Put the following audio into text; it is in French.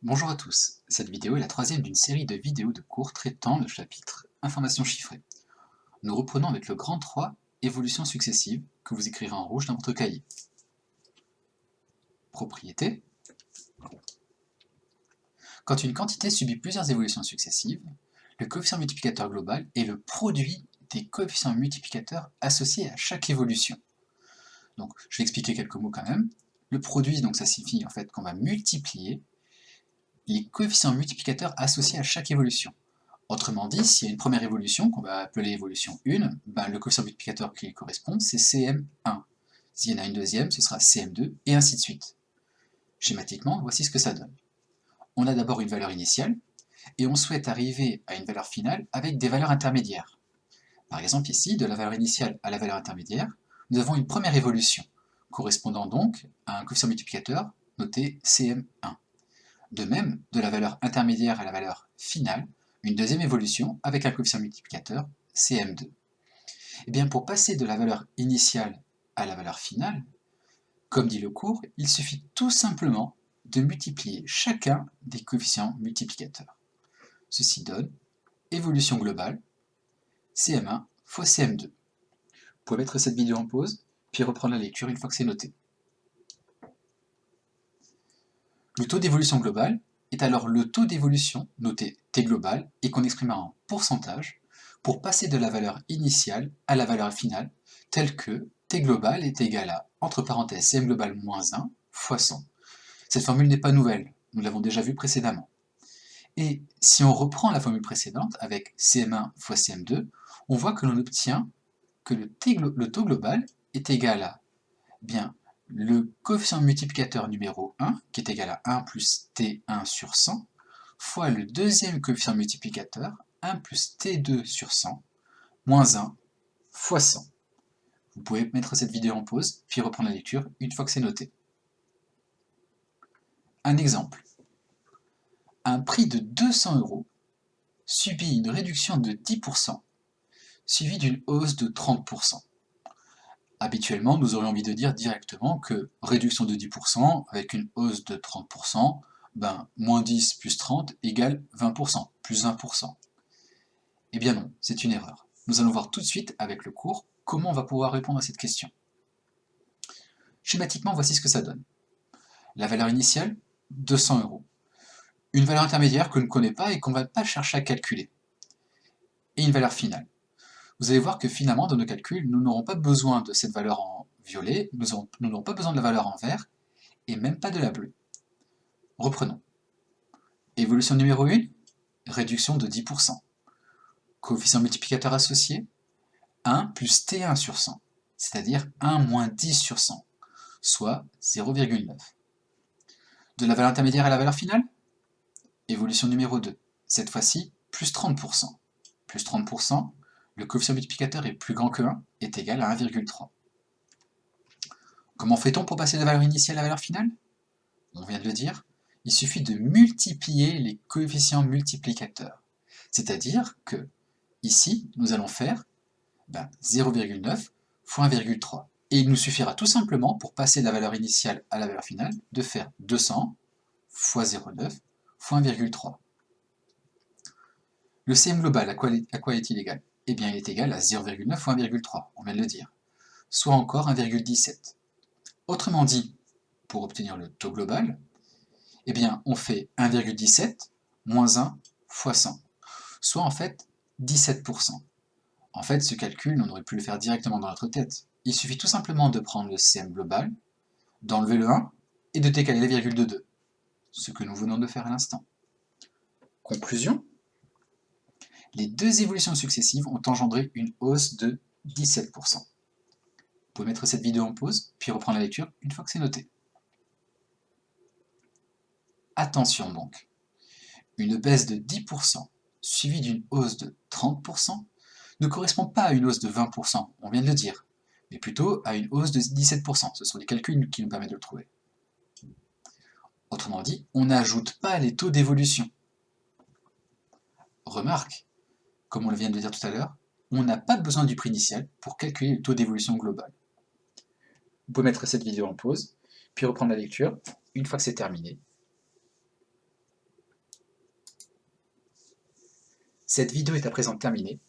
Bonjour à tous, cette vidéo est la troisième d'une série de vidéos de cours traitant le chapitre Information chiffrée. Nous reprenons avec le grand 3, Évolutions successives, que vous écrirez en rouge dans votre cahier. Propriété. Quand une quantité subit plusieurs évolutions successives, le coefficient multiplicateur global est le produit des coefficients multiplicateurs associés à chaque évolution. Donc, je vais expliquer quelques mots quand même. Le produit, donc ça signifie en fait qu'on va multiplier les coefficients multiplicateurs associés à chaque évolution. Autrement dit, s'il y a une première évolution, qu'on va appeler évolution 1, le coefficient multiplicateur qui lui correspond, c'est CM1. S'il y en a une deuxième, ce sera CM2, et ainsi de suite. Schématiquement, voici ce que ça donne. On a d'abord une valeur initiale, et on souhaite arriver à une valeur finale avec des valeurs intermédiaires. Par exemple ici, de la valeur initiale à la valeur intermédiaire, nous avons une première évolution, correspondant donc à un coefficient multiplicateur noté CM1. De même, de la valeur intermédiaire à la valeur finale, une deuxième évolution avec un coefficient multiplicateur CM2. Et bien pour passer de la valeur initiale à la valeur finale, comme dit le cours, il suffit tout simplement de multiplier chacun des coefficients multiplicateurs. Ceci donne évolution globale CM1 fois CM2. Vous pouvez mettre cette vidéo en pause, puis reprendre la lecture une fois que c'est noté. Le taux d'évolution globale est alors le taux d'évolution, noté T global, et qu'on exprimera en pourcentage, pour passer de la valeur initiale à la valeur finale, telle que T global est égal à, entre parenthèses, CM global moins 1 fois 100. Cette formule n'est pas nouvelle, nous l'avons déjà vue précédemment. Et si on reprend la formule précédente avec CM1 fois CM2, on voit que l'on obtient que le taux global est égal à bien le coefficient multiplicateur numéro 1, qui est égal à 1 plus T1 sur 100, fois le deuxième coefficient multiplicateur, 1 plus T2 sur 100, moins 1 fois 100. Vous pouvez mettre cette vidéo en pause, puis reprendre la lecture une fois que c'est noté. Un exemple. Un prix de 200 € subit une réduction de 10%, suivie d'une hausse de 30%. Habituellement, nous aurions envie de dire directement que réduction de 10% avec une hausse de 30%, moins 10 plus 30 égale 20%, plus 20%. Eh bien non, c'est une erreur. Nous allons voir tout de suite avec le cours comment on va pouvoir répondre à cette question. Schématiquement, voici ce que ça donne. La valeur initiale, 200 €. Une valeur intermédiaire que l'on ne connaît pas et qu'on ne va pas chercher à calculer. Et une valeur finale. Vous allez voir que finalement, dans nos calculs, nous n'aurons pas besoin de cette valeur en violet, nous n'aurons pas besoin de la valeur en vert, et même pas de la bleue. Reprenons. Évolution numéro 1, réduction de 10%. Coefficient multiplicateur associé, 1 plus T1 sur 100, c'est-à-dire 1 moins 10 sur 100, soit 0,9. De la valeur intermédiaire à la valeur finale, évolution numéro 2, cette fois-ci, plus 30%. Plus 30%, le coefficient multiplicateur est plus grand que 1, est égal à 1,3. Comment fait-on pour passer de la valeur initiale à la valeur finale? On vient de le dire, il suffit de multiplier les coefficients multiplicateurs. C'est-à-dire que, ici, nous allons faire 0,9 fois 1,3. Et il nous suffira tout simplement, pour passer de la valeur initiale à la valeur finale, de faire 200 fois 0,9 fois 1,3. Le CM global, à quoi est-il égal? Eh bien, il est égal à 0,9 fois 1,3, on vient de le dire, soit encore 1,17. Autrement dit, pour obtenir le taux global, eh bien, on fait 1,17 moins 1 fois 100, soit en fait 17%. En fait, ce calcul, on aurait pu le faire directement dans notre tête. Il suffit tout simplement de prendre le CM global, d'enlever le 1 et de décaler la virgule de 2, ce que nous venons de faire à l'instant. Conclusion, les deux évolutions successives ont engendré une hausse de 17%. Vous pouvez mettre cette vidéo en pause, puis reprendre la lecture une fois que c'est noté. Attention donc, une baisse de 10% suivie d'une hausse de 30% ne correspond pas à une hausse de 20%, on vient de le dire, mais plutôt à une hausse de 17%. Ce sont les calculs qui nous permettent de le trouver. Autrement dit, on n'ajoute pas les taux d'évolution. Remarque, comme on vient de le dire tout à l'heure, on n'a pas besoin du prix initial pour calculer le taux d'évolution global. Vous pouvez mettre cette vidéo en pause, puis reprendre la lecture une fois que c'est terminé. Cette vidéo est à présent terminée.